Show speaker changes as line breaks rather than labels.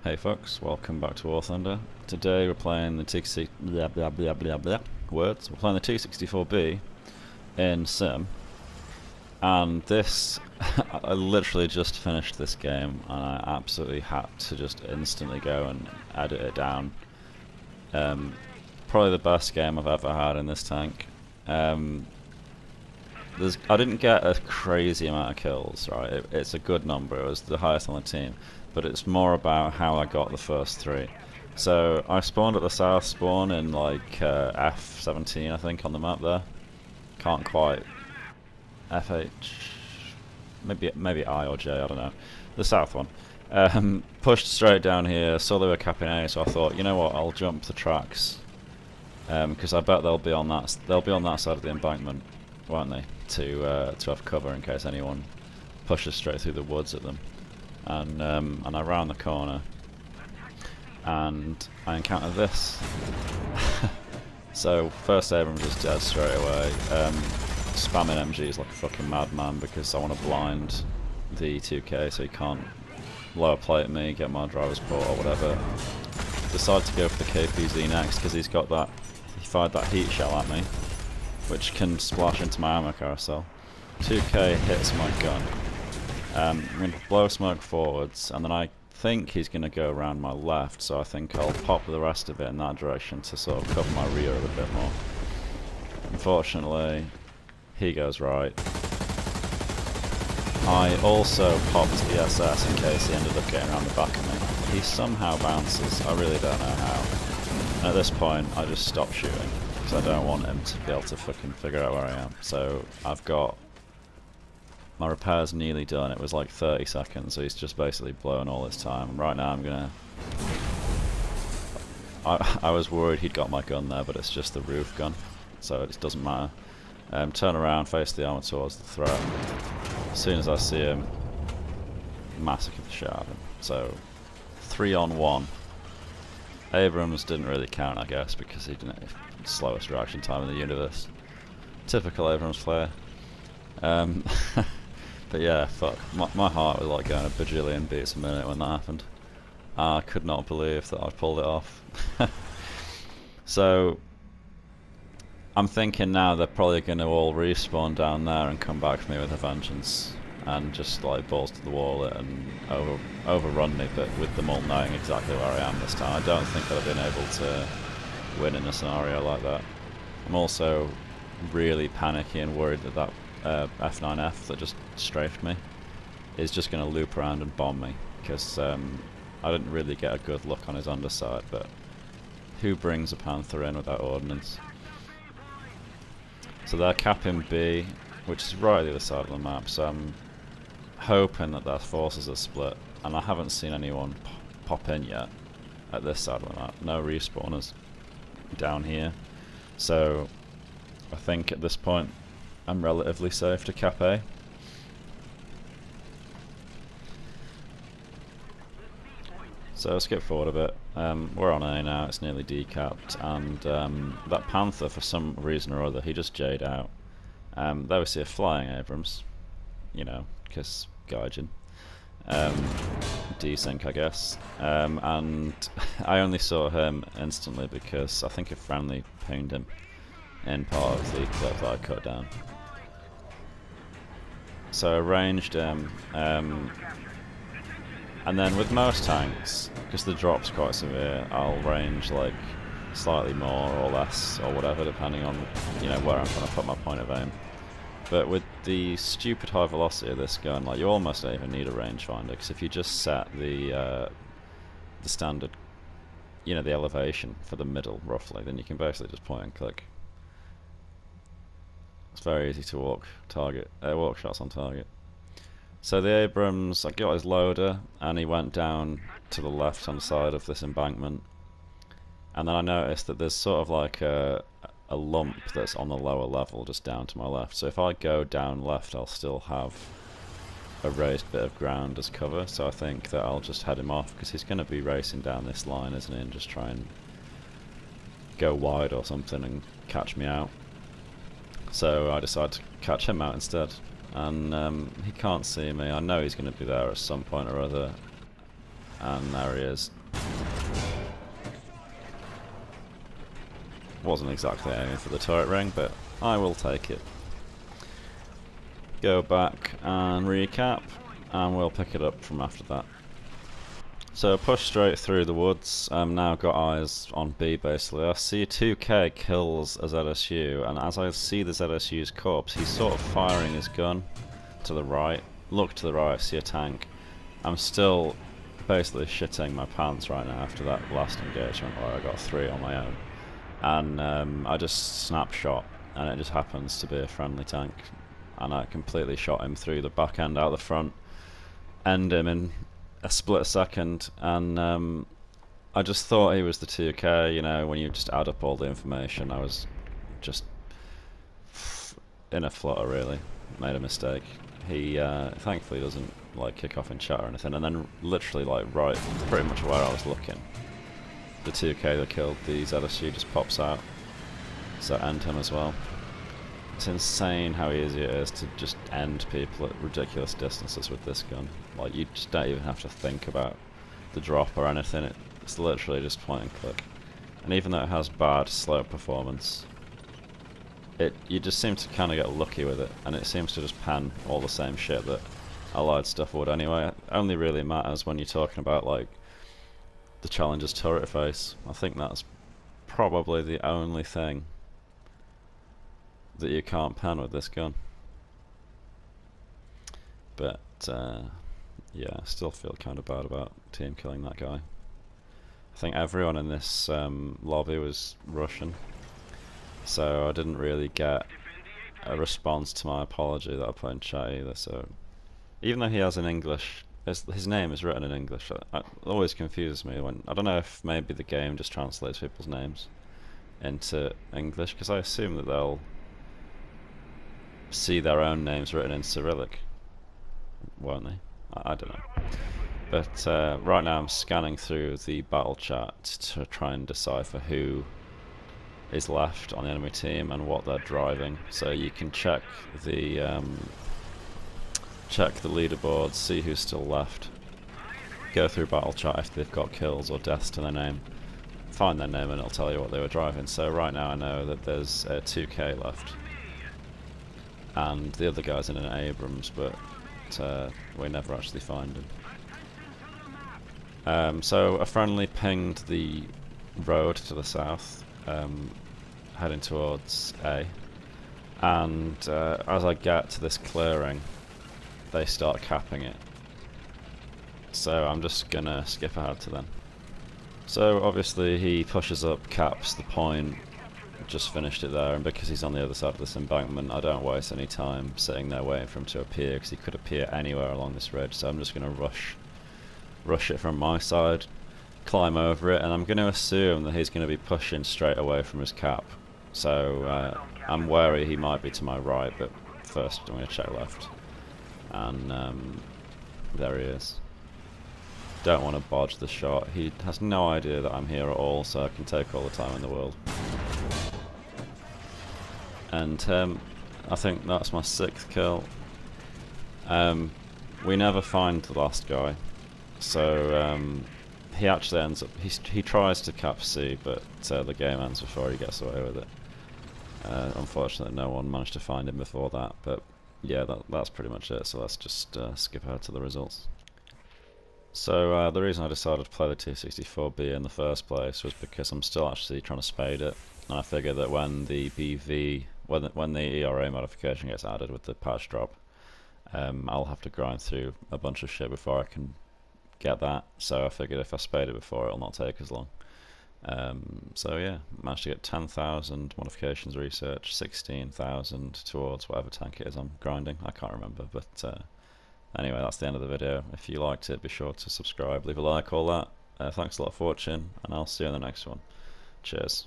Hey folks, welcome back to War Thunder. Today we're playing the T64 blah blah blah blah blah words. We're playing the T64-B in Sim, and this I literally just finished this game, and I absolutely had to just instantly go and edit it down. Probably the best game I've ever had in this tank. I didn't get a crazy amount of kills, right? It's a good number. It was the highest on the team. But it's more about how I got the first three. So I spawned at the south spawn in like F17, I think, on the map there. Can't quite FH, maybe I or J, I don't know. The south one. Pushed straight down here. Saw they were capping A, so I thought, you know what, I'll jump the tracks because I bet they'll be on that side of the embankment, won't they? To have cover in case anyone pushes straight through the woods at them. And I round the corner and I encounter this. So first Abrams is dead straight away, spamming MGs like a fucking madman because I want to blind the 2K so he can't lower plate me, get my driver's port or whatever. Decide to go for the KPZ next because he fired that heat shell at me, which can splash into my ammo carousel. 2K hits my gun. I'm going to blow smoke forwards, and then I think he's going to go around my left, so I think I'll pop the rest of it in that direction to sort of cover my rear a bit more. Unfortunately, he goes right. I also popped the SS in case he ended up getting around the back of me. He somehow bounces, I really don't know how. And at this point, I just stop shooting, because I don't want him to be able to fucking figure out where I am. So I've got my repair's nearly done. It was like 30 seconds, so he's just basically blowing all his time. Right now I'm gonna... I was worried he'd got my gun there, but it's just the roof gun, so it doesn't matter. Turn around, face the armor towards the threat. As soon as I see him, massacre the shit out of him. So, 3-on-1. Abrams didn't really count, I guess, because he didn't have the slowest reaction time in the universe. Typical Abrams player. But yeah, fuck. My heart was like going a bajillion beats a minute when that happened. I could not believe that I pulled it off. So, I'm thinking now they're probably going to all respawn down there and come back for me with a vengeance. And just like balls to the wall it and overrun me, but with them all knowing exactly where I am this time. I don't think I'd have been able to win in a scenario like that. I'm also really panicky and worried that F9F that just strafed me is just going to loop around and bomb me, because I didn't really get a good look on his underside, but who brings a Panther in without ordnance? So they're capping B, which is right at the other side of the map, so I'm hoping that their forces are split, and I haven't seen anyone pop in yet at this side of the map. No respawners down here, so I think at this point I'm relatively safe to cap A. So let's skip forward a bit. We're on A now, it's nearly decapped, and that Panther, for some reason or other, he just J'd out. There we see a flying Abrams, you know, because Gaijin. Desync, I guess. And I only saw him instantly because I think a friendly pinged him in part of the clip that I cut down. So I ranged him, and then with most tanks, because the drop's quite severe, I'll range like slightly more or less or whatever, depending on, you know, where I'm trying to put my point of aim. But with the stupid high velocity of this gun, like, you almost don't even need a rangefinder, because if you just set the standard, you know, the elevation for the middle roughly, then you can basically just point and click. It's very easy to walk shots on target. So the Abrams, I got his loader, and he went down to the left-hand side of this embankment. And then I noticed that there's sort of like a lump that's on the lower level, just down to my left. So if I go down left, I'll still have a raised bit of ground as cover. So I think that I'll just head him off, because he's going to be racing down this line, isn't he? And just try and go wide or something and catch me out. So I decided to catch him out instead, and he can't see me. I know he's going to be there at some point or other. and there he is. Wasn't exactly aiming for the turret ring, but I will take it. Go back and recap, and we'll pick it up from after that. So push straight through the woods. Now got eyes on B basically. I see 2K kills a ZSU, and as I see the ZSU's corpse, he's sort of firing his gun to the right. Look to the right, I see a tank. I'm still basically shitting my pants right now after that last engagement where I got 3 on my own. And I just snapshot, and it just happens to be a friendly tank. And I completely shot him through the back end out the front, end him in a split second, and I just thought he was the 2K. You know, when you just add up all the information, I was just in a flutter really, made a mistake. He thankfully doesn't like kick off in chat or anything, and then literally like right pretty much where I was looking, the 2K that killed the ZSU just pops out, so end him as well. It's insane how easy it is to just end people at ridiculous distances with this gun. Like, you just don't even have to think about the drop or anything, it's literally just point and click. And even though it has bad slow performance, you just seem to kind of get lucky with it, and it seems to just pan all the same shit that allied stuff would anyway. It only really matters when you're talking about like the Challenger's turret face. I think that's probably the only thing that you can't pan with this gun. But yeah, I still feel kind of bad about team killing that guy. I think everyone in this lobby was Russian, so I didn't really get a response to my apology that I put in chat either. So even though he has an English, his name is written in English, it always confuses me when, I don't know if maybe the game just translates people's names into English, because I assume that they'll see their own names written in Cyrillic, won't they? I don't know. But right now I'm scanning through the battle chat to try and decipher who is left on the enemy team and what they're driving. So you can check the leaderboards, see who's still left, go through battle chat if they've got kills or deaths to their name, find their name and it'll tell you what they were driving. So right now I know that there's 2K left, and the other guy's in an Abrams, but we never actually find him. So a friendly pinged the road to the south, heading towards A, and as I get to this clearing, they start capping it. So I'm just gonna skip ahead to them. So obviously he pushes up, caps the point, just finished it there, and because he's on the other side of this embankment, I don't waste any time sitting there waiting for him to appear, because he could appear anywhere along this ridge. So I'm just going to rush it from my side, climb over it, and I'm going to assume that he's going to be pushing straight away from his cap. So I'm wary he might be to my right, but first I'm going to check left. And there he is. Don't want to bodge the shot. He has no idea that I'm here at all, so I can take all the time in the world. And I think that's my 6th kill. We never find the last guy, so he actually ends up, he tries to cap C, but the game ends before he gets away with it. Unfortunately no one managed to find him before that, but yeah, that's pretty much it. So let's just skip ahead to the results. So the reason I decided to play the T64-B in the first place was because I'm still actually trying to spade it, and I figure that when the BV, when the ERA modification gets added with the patch drop, I'll have to grind through a bunch of shit before I can get that. So I figured if I spade it before, it'll not take as long. So yeah, managed to get 10,000 modifications research, 16,000 towards whatever tank it is I'm grinding. I can't remember, but anyway, that's the end of the video. If you liked it, be sure to subscribe, leave a like, all that. Thanks a lot for watching, and I'll see you in the next one. Cheers.